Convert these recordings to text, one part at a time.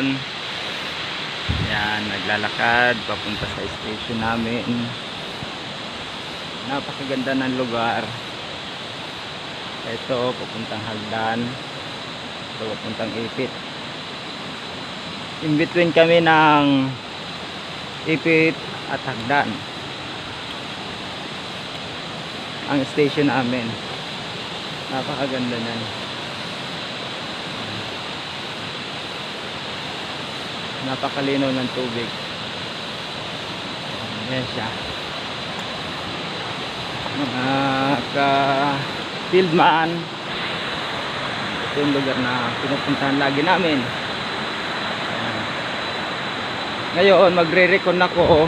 ngayon. Yan, naglalakad papunta sa station namin. Napakaganda ng lugar. Ito, papuntang Hagdan. Ito, papuntang Ipit. In between kami ng Ipit at Hagdan ang station namin. Napakaganda niyan. Napakalinaw ng tubig. Ayan siya. Mga ka-fieldman, ito yung lugar na pinupuntahan lagi namin. Ayan. Ngayon magre-recon ako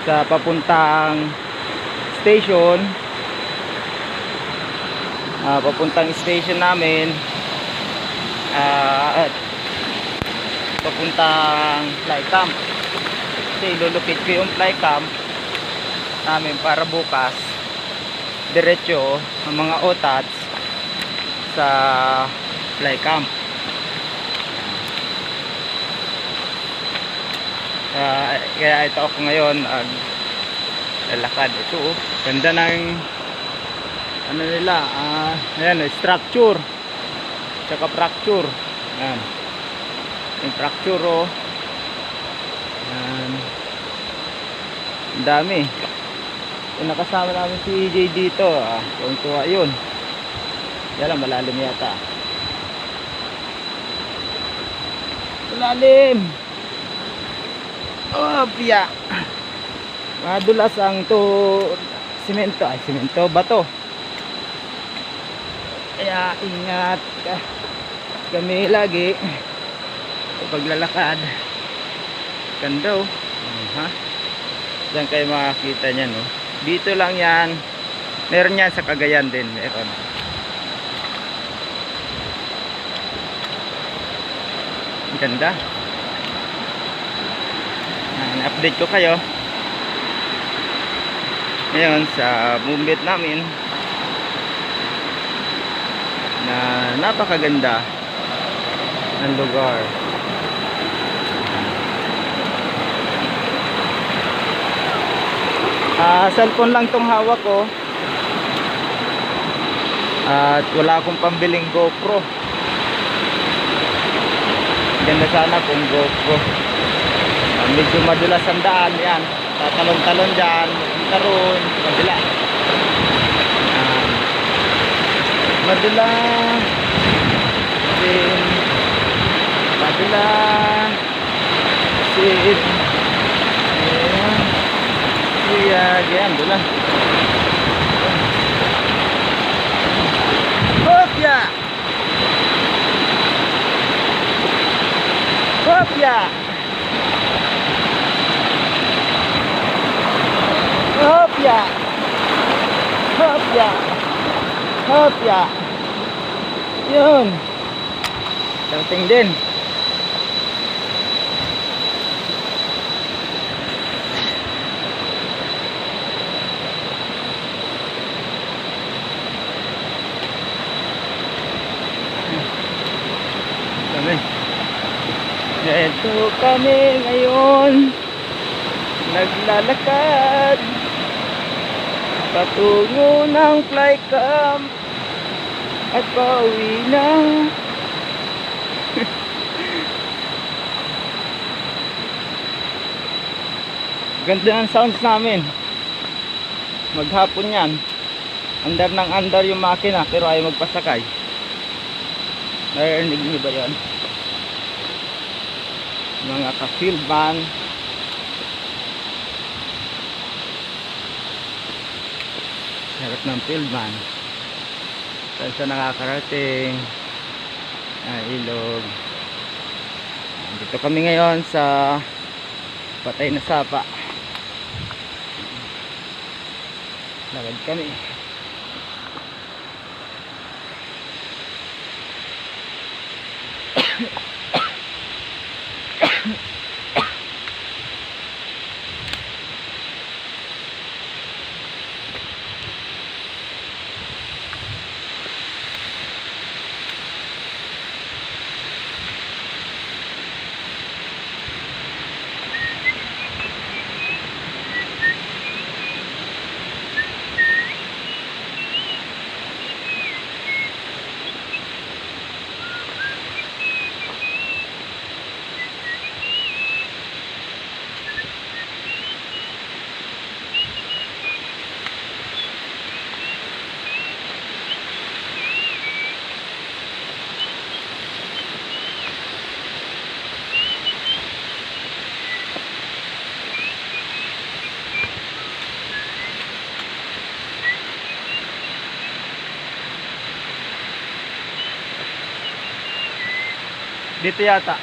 sa papuntang station. Papuntang station namin at papuntang fly camp. Kasi ilulukit ko yung fly camp namin para bukas diretso ang mga otats sa fly camp. Kaya ito ako ngayon lalakad. Ito ganda ng ano nila, ayan, structure tsaka fracture. Ayan, yung fracture, oh. Ayan, ang dami. Kung nakasama namin si EJ dito, kung tuwa yun. Kaya lang malalim yata. Malalim. Oh, piya. Madulas ang simento, bato. Kaya ingat kami lagi sa paglalakad. Ganda, oh. Diyan kayo makakita niyan, oh. Dito lang yan. Meron yan sa Cagayan din, meron. Ganda. Na-update ko kayo ngayon sa movement namin na napakaganda ng lugar. Cellphone lang tong hawak ko at wala akong pambiling GoPro. Ganda sana kung GoPro. Medyo madulas ang daan yan. Tatalon-talon dyan, taron, kabila. Madulas. Madulas. Ayan, dulas. Hopya! Hopya! Hopya! Hopya! Hopya! Yun! Dating din. Kami. Ito kami ngayon. Naglalakad patungo ng fly camp at pauwi na. Ganda ng sounds namin. Maghapon yan. Andar ng andar yung makina pero ayaw magpasakay. Narinig niyo ba yan? Mga ka-field van. Harap ng field van. Saan sa nakakarating ilog. Dito kami ngayon sa Patay na Sapa. Lakad kami. Dito yata.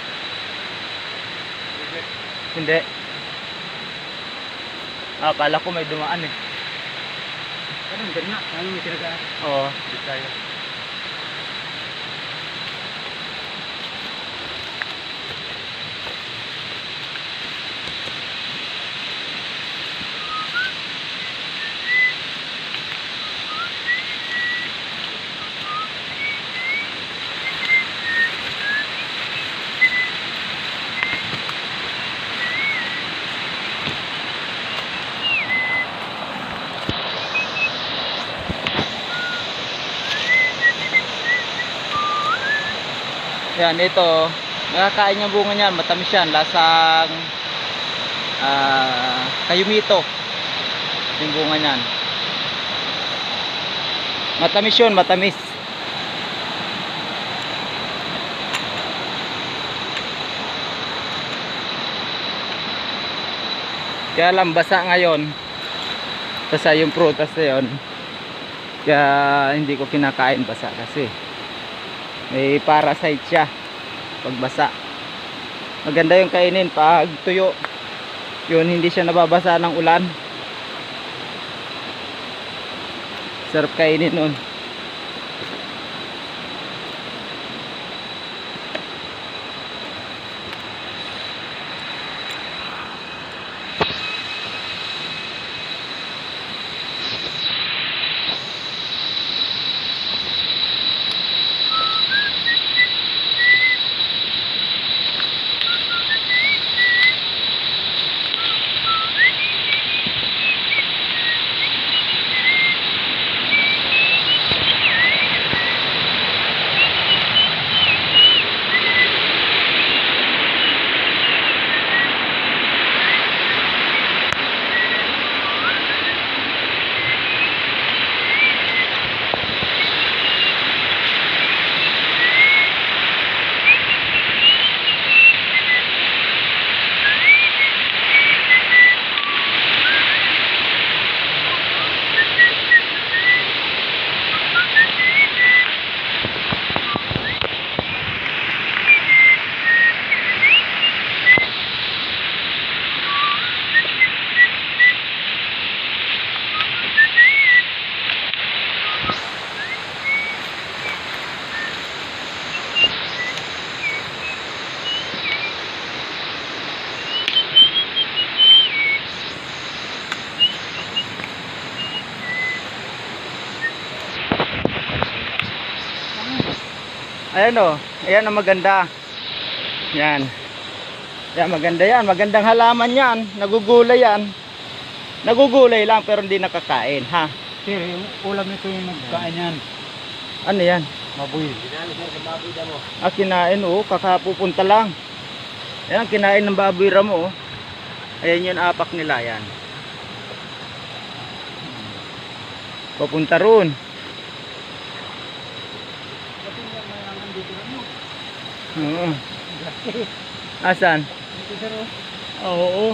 Hindi. Akala ko may dumaan eh. Anong ganyan? Ano may tinagaan? Oo, dito tayo. Yan, ito. Nakakain yung bunga niyan. Matamis yan. Lasang kayumito. Yung bunga niyan. Matamis yun. Matamis. Kaya lang basa ngayon. Basa yung prutas na yun. Kaya hindi ko kinakain basa kasi may parasite siya pag basa. Maganda yung kainin pag tuyo. Yun, hindi siya nababasa ng ulan. Sarap kainin nun. Ayan o, ayan ang maganda. Yan. Yan, maganda yan. Magandang halaman yan. Nagugulay yan. Nagugulay lang pero hindi nakakain, ha? Sir, yung ulam nito yung nagkain yan. Ano yan? Mabuy. Kinain sir, sa baboy damo. Ah, kinain o, kakapupunta lang. Ayan, kinain ng baboy ramo o. Ayan yung apak nila, yan. Papunta roon. Oo. Asan? Ito sir, oh. Oo.